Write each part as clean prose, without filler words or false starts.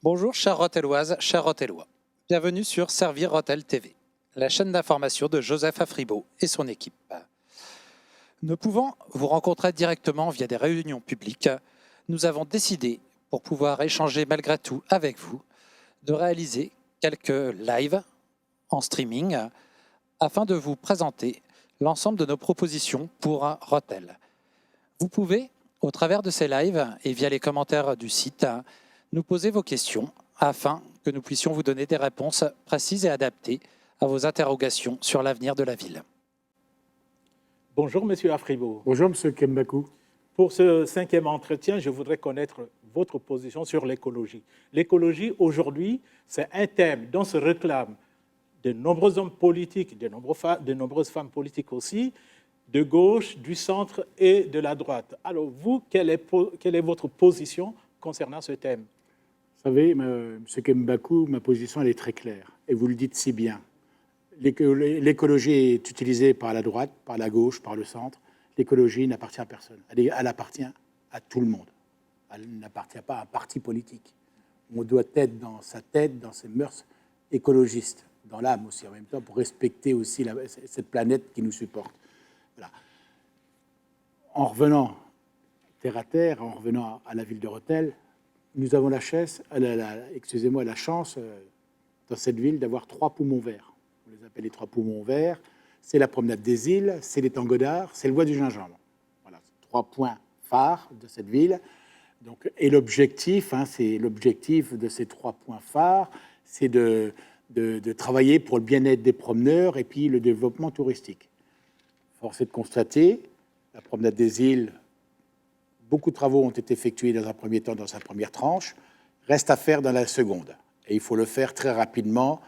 Bonjour chères Rotelloises, chers Rotellois. Bienvenue sur Servir Rotel TV, la chaîne d'information de Joseph Afribault et son équipe. Ne pouvant vous rencontrer directement via des réunions publiques, nous avons décidé, pour pouvoir échanger malgré tout avec vous, de réaliser quelques lives en streaming afin de vous présenter l'ensemble de nos propositions pour un Rotel. Vous pouvez, au travers de ces lives et via les commentaires du site, nous poser vos questions afin que nous puissions vous donner des réponses précises et adaptées à vos interrogations sur l'avenir de la ville. Bonjour, Monsieur Afribault. Bonjour, Monsieur Kembakou. Pour ce 5e entretien, je voudrais connaître votre position sur l'écologie. L'écologie, aujourd'hui, c'est un thème dont se réclament de nombreux hommes politiques, de nombreuses femmes politiques aussi, de gauche, du centre et de la droite. Alors, vous, quelle est votre position concernant ce thème? Vous savez, M. Kembakou, ma position, elle est très claire. Et vous le dites si bien. L'écologie est utilisée par la droite, par la gauche, par le centre. L'écologie n'appartient à personne. Elle appartient à tout le monde. Elle n'appartient pas à un parti politique. On doit être dans sa tête, dans ses mœurs écologistes, dans l'âme aussi en même temps, pour respecter aussi cette planète qui nous supporte. Voilà. En revenant terre à terre, en revenant à la ville de Rotel, nous avons la chance dans cette ville d'avoir 3 poumons verts. On les appelle les 3 poumons verts. C'est la promenade des îles, c'est l'étang Godard, c'est le bois du gingembre. Voilà, 3 points phares de cette ville. Donc, et l'objectif, c'est l'objectif de ces 3 points phares, c'est de travailler pour le bien-être des promeneurs et puis le développement touristique. Force est de constater, la promenade des îles, beaucoup de travaux ont été effectués dans un premier temps, dans sa première tranche, reste à faire dans la seconde. Et il faut le faire très rapidement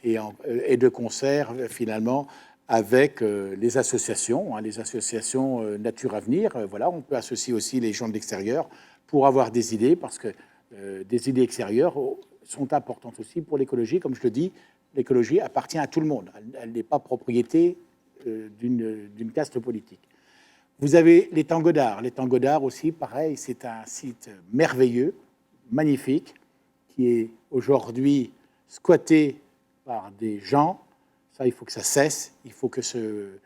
et de concert finalement avec les associations Nature Avenir. Voilà, on peut associer aussi les gens de l'extérieur pour avoir des idées, parce que des idées extérieures sont importantes aussi pour l'écologie. Comme je le dis, l'écologie appartient à tout le monde. Elle n'est pas propriété d'une caste politique. Vous avez l'étang Godard. L'étang Godard aussi, pareil, c'est un site merveilleux, magnifique, qui est aujourd'hui squatté par des gens. Ça, il faut que ça cesse. Il faut que ce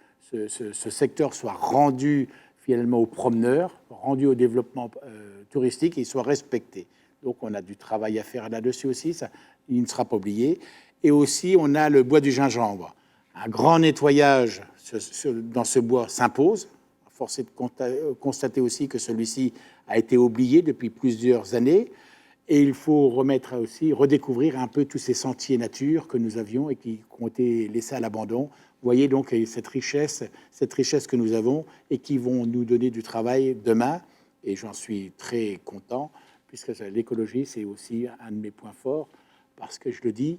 secteur soit rendu finalement aux promeneurs, rendu au développement touristique et il soit respecté. Donc, on a du travail à faire là-dessus aussi. Ça, il ne sera pas oublié. Et aussi, on a le bois du gingembre. Un grand nettoyage dans ce bois s'impose. Force est de constater aussi que celui-ci a été oublié depuis plusieurs années. Et il faut redécouvrir un peu tous ces sentiers nature que nous avions et qui ont été laissés à l'abandon. Vous voyez donc cette richesse que nous avons et qui vont nous donner du travail demain. Et j'en suis très content, puisque l'écologie, c'est aussi un de mes points forts, parce que je le dis,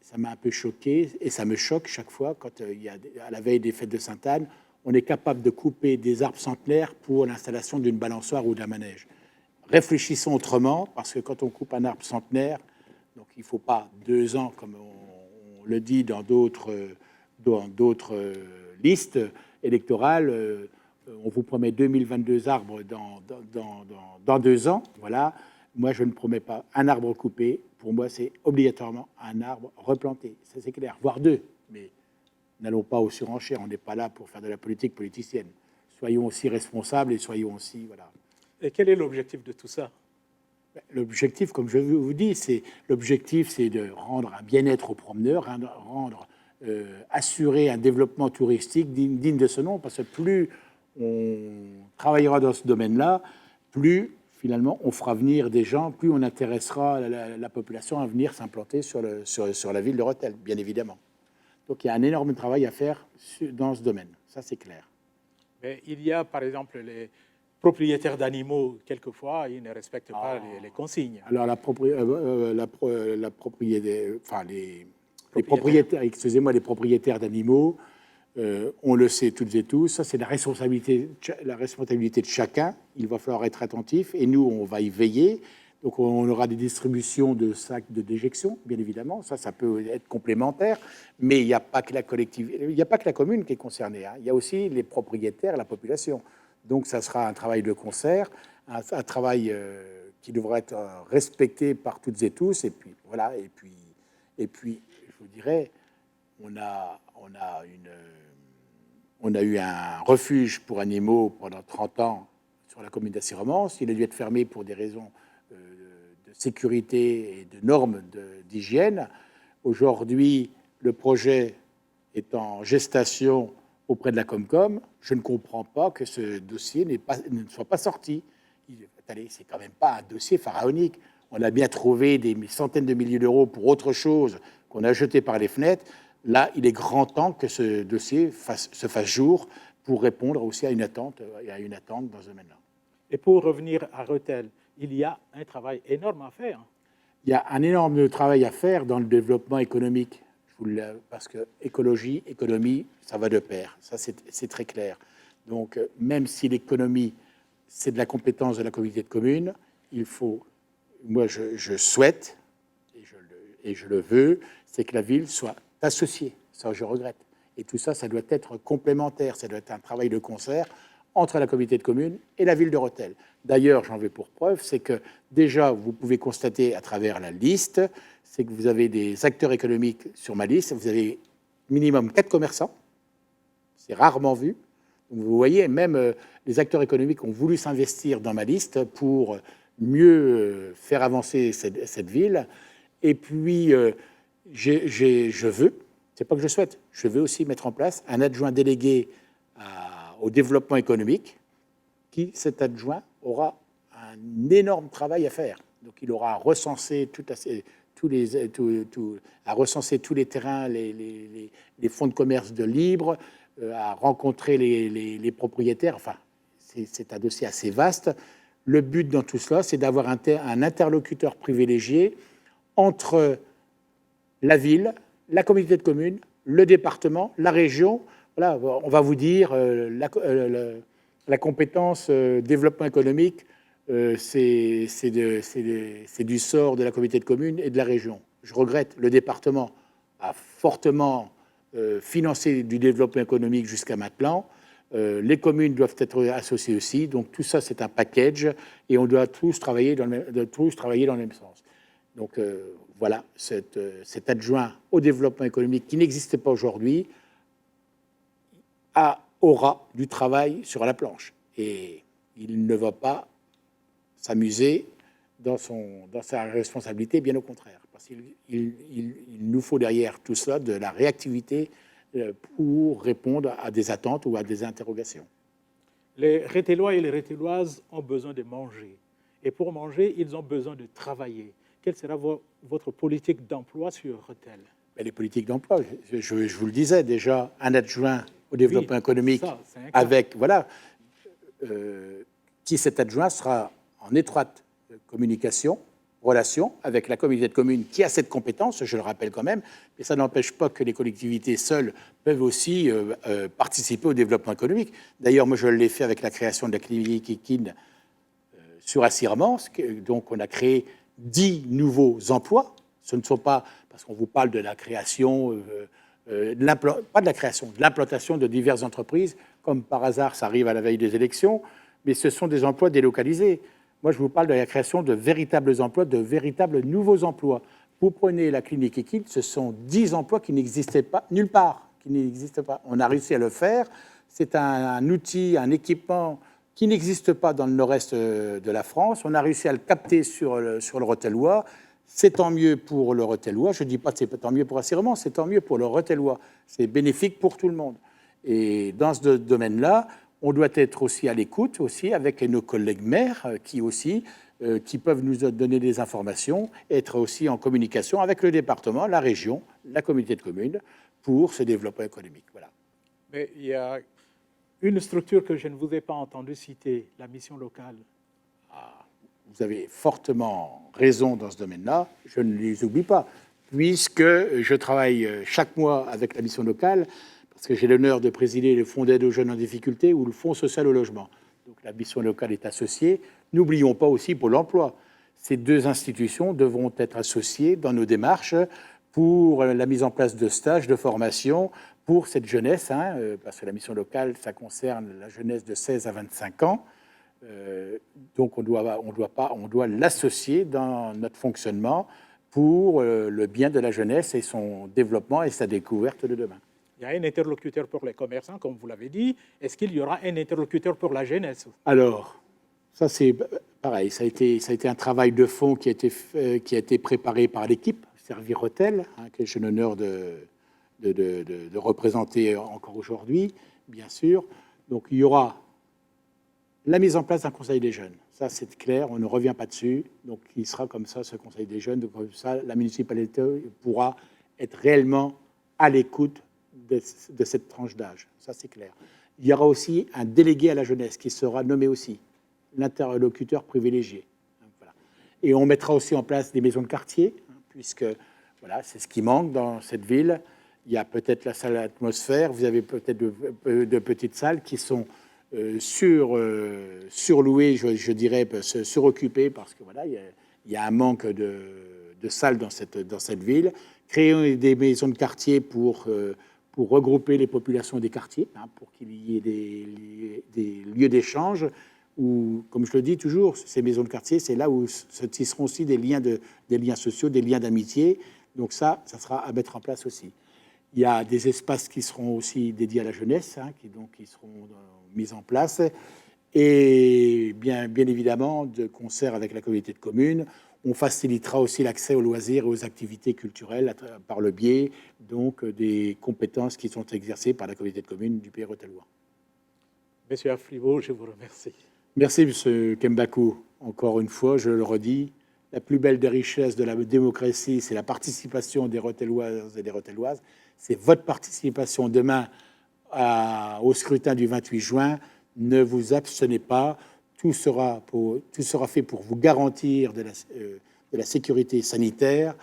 ça m'a un peu choqué et ça me choque chaque fois quand à la veille des fêtes de Sainte-Anne, on est capable de couper des arbres centenaires pour l'installation d'une balançoire ou d'un manège. Réfléchissons autrement, parce que quand on coupe un arbre centenaire, donc il ne faut pas 2 ans, comme on le dit dans d'autres listes électorales. On vous promet 2022 arbres dans 2 ans. Voilà. Moi, je ne promets pas un arbre coupé. Pour moi, c'est obligatoirement un arbre replanté. Ça, c'est clair. Voire 2. Mais n'allons pas aux surenchères, on n'est pas là pour faire de la politique politicienne. Soyons aussi responsables et soyons aussi... Voilà. Et quel est l'objectif de tout ça? L'objectif, comme je vous dis, c'est de rendre un bien-être aux promeneurs, assurer un développement touristique digne de ce nom, parce que plus on travaillera dans ce domaine-là, plus finalement on fera venir des gens, plus on intéressera la population à venir s'implanter sur la ville de Rotel, bien évidemment. Donc il y a un énorme travail à faire dans ce domaine, ça c'est clair. Mais il y a par exemple les propriétaires d'animaux, quelquefois, ils ne respectent pas les consignes. Alors les propriétaires d'animaux, on le sait toutes et tous, ça c'est la responsabilité de chacun. Il va falloir être attentif et nous, on va y veiller. Donc, on aura des distributions de sacs de déjection, bien évidemment. Ça peut être complémentaire. Mais il n'y a pas que la collectivité, il n'y a pas que la commune qui est concernée. Il y a aussi les propriétaires, la population. Donc, ça sera un travail de concert, un travail qui devra être respecté par toutes et tous. Et puis, voilà. Et puis je vous dirais, on a eu un refuge pour animaux pendant 30 ans sur la commune d'Assy-Romans. Il a dû être fermé pour des raisons de sécurité et de normes d'hygiène. Aujourd'hui, le projet est en gestation auprès de la Comcom. Je ne comprends pas que ce dossier ne soit pas sorti. Attendez, c'est quand même pas un dossier pharaonique. On a bien trouvé des centaines de milliers d'euros pour autre chose qu'on a jeté par les fenêtres. Là, il est grand temps que ce dossier se fasse jour pour répondre aussi à une attente dans ce domaine-là. Et pour revenir à Rethel, il y a un travail énorme à faire. Il y a un énorme travail à faire dans le développement économique, parce que écologie, économie, ça va de pair. Ça, c'est très clair. Donc, même si l'économie, c'est de la compétence de la communauté de communes, il faut, moi, je souhaite, et je le veux, c'est que la ville soit associée. Ça, je regrette. Et tout ça, ça doit être complémentaire. Ça doit être un travail de concert entre la communauté de communes et la ville de Rethel. D'ailleurs, j'en veux pour preuve, c'est que déjà, vous pouvez constater à travers la liste, c'est que vous avez des acteurs économiques sur ma liste. Vous avez minimum 4 commerçants. C'est rarement vu. Donc, vous voyez, même les acteurs économiques ont voulu s'investir dans ma liste pour mieux faire avancer cette ville. Et puis, je veux, c'est pas que je souhaite, je veux aussi mettre en place un adjoint délégué au développement économique, cet adjoint aura un énorme travail à faire. Donc, il aura à recenser tous les terrains, les fonds de commerce de libre, à rencontrer les propriétaires. Enfin, c'est un dossier assez vaste. Le but dans tout cela, c'est d'avoir un interlocuteur privilégié entre la ville, la communauté de communes, le département, la région. Voilà, on va vous dire la compétence développement économique, c'est du sort de la communauté de communes et de la région. Je regrette, le département a fortement financé du développement économique jusqu'à maintenant. Les communes doivent être associées aussi. Donc tout ça, c'est un package et on doit tous travailler dans le même sens. Donc voilà, cet adjoint au développement économique qui n'existe pas aujourd'hui aura du travail sur la planche. Et il ne va pas s'amuser dans sa responsabilité, bien au contraire. Parce qu'il nous faut derrière tout cela de la réactivité pour répondre à des attentes ou à des interrogations. Les Rethellois et les Rethelloises ont besoin de manger. Et pour manger, ils ont besoin de travailler. Quelle sera votre politique d'emploi sur Rethel? Les politiques d'emploi, je vous le disais déjà, un adjoint au développement économique avec, voilà, qui cet adjoint sera en étroite communication, relation avec la communauté de communes qui a cette compétence, je le rappelle quand même, mais ça n'empêche pas que les collectivités seules peuvent aussi participer au développement économique. D'ailleurs, moi, je l'ai fait avec la création de la clinique Ekin sur Assy-Romans, donc on a créé 10 nouveaux emplois. Ce ne sont pas, parce qu'on vous parle de la création, pas de la création, de l'implantation de diverses entreprises, comme par hasard, ça arrive à la veille des élections, mais ce sont des emplois délocalisés. Moi, je vous parle de la création de véritables emplois, de véritables nouveaux emplois. Vous prenez la clinique Ekin, ce sont 10 emplois qui n'existaient pas nulle part, qui n'existent pas. On a réussi à le faire. C'est un outil, un équipement qui n'existe pas dans le nord-est de la France. On a réussi à le capter sur le Rothellois. C'est tant mieux pour le Rothellois. Je ne dis pas que c'est tant mieux pour Assy-Romans, c'est tant mieux pour le Rothellois. C'est bénéfique pour tout le monde. Et dans ce domaine-là, on doit être aussi à l'écoute aussi avec nos collègues maires qui peuvent nous donner des informations, être aussi en communication avec le département, la région, la communauté de communes pour ce développement économique. Voilà. Mais il y a une structure que je ne vous ai pas entendu citer, la mission locale. Vous avez fortement raison dans ce domaine-là. Je ne les oublie pas, puisque je travaille chaque mois avec la mission locale, parce que j'ai l'honneur de présider le Fonds d'aide aux jeunes en difficulté ou le Fonds social au logement. Donc la mission locale est associée. N'oublions pas aussi Pôle emploi. Ces deux institutions devront être associées dans nos démarches pour la mise en place de stages, de formation pour cette jeunesse, parce que la mission locale, ça concerne la jeunesse de 16 à 25 ans. Donc on doit l'associer dans notre fonctionnement pour le bien de la jeunesse et son développement et sa découverte de demain. Il y a un interlocuteur pour les commerçants, comme vous l'avez dit. Est-ce qu'il y aura un interlocuteur pour la jeunesse? Alors, ça c'est pareil, ça a été un travail de fond qui a été préparé par l'équipe Servir Hôtel, que j'ai l'honneur de représenter encore aujourd'hui, bien sûr. Donc il y aura la mise en place d'un conseil des jeunes. Ça, c'est clair, on ne revient pas dessus. Donc, il sera comme ça, ce conseil des jeunes. Donc, comme ça, la municipalité pourra être réellement à l'écoute de cette tranche d'âge. Ça, c'est clair. Il y aura aussi un délégué à la jeunesse qui sera nommé aussi, l'interlocuteur privilégié. Voilà. Et on mettra aussi en place des maisons de quartier, puisque voilà, c'est ce qui manque dans cette ville. Il y a peut-être la salle atmosphère, vous avez peut-être de petites salles qui sont surlouées, je dirais, suroccupées, parce que voilà, il y a un manque de salles dans cette ville. Créer des maisons de quartier pour regrouper les populations des quartiers, pour qu'il y ait des lieux d'échange, où, comme je le dis toujours, ces maisons de quartier, c'est là où se tisseront aussi des liens sociaux, des liens d'amitié. Donc ça sera à mettre en place aussi. Il y a des espaces qui seront aussi dédiés à la jeunesse, qui seront mis en place. Et bien évidemment, de concert avec la communauté de communes, on facilitera aussi l'accès aux loisirs et aux activités culturelles par le biais donc, des compétences qui sont exercées par la communauté de communes du Pays rothellois. Monsieur Afribault, je vous remercie. Merci, Monsieur Kembakou. Encore une fois, je le redis, la plus belle des richesses de la démocratie, c'est la participation des Rothelloises et des Rothelloises. C'est votre participation demain au scrutin du 28 juin. Ne vous abstenez pas. Tout sera fait pour vous garantir de la sécurité sanitaire.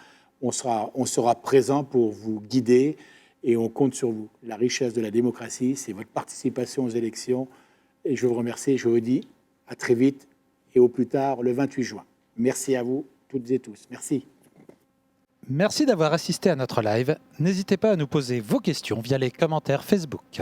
On sera présent pour vous guider et on compte sur vous. La richesse de la démocratie, c'est votre participation aux élections. Et je vous remercie et je vous dis à très vite et au plus tard le 28 juin. Merci à vous toutes et tous. Merci. Merci d'avoir assisté à notre live. N'hésitez pas à nous poser vos questions via les commentaires Facebook.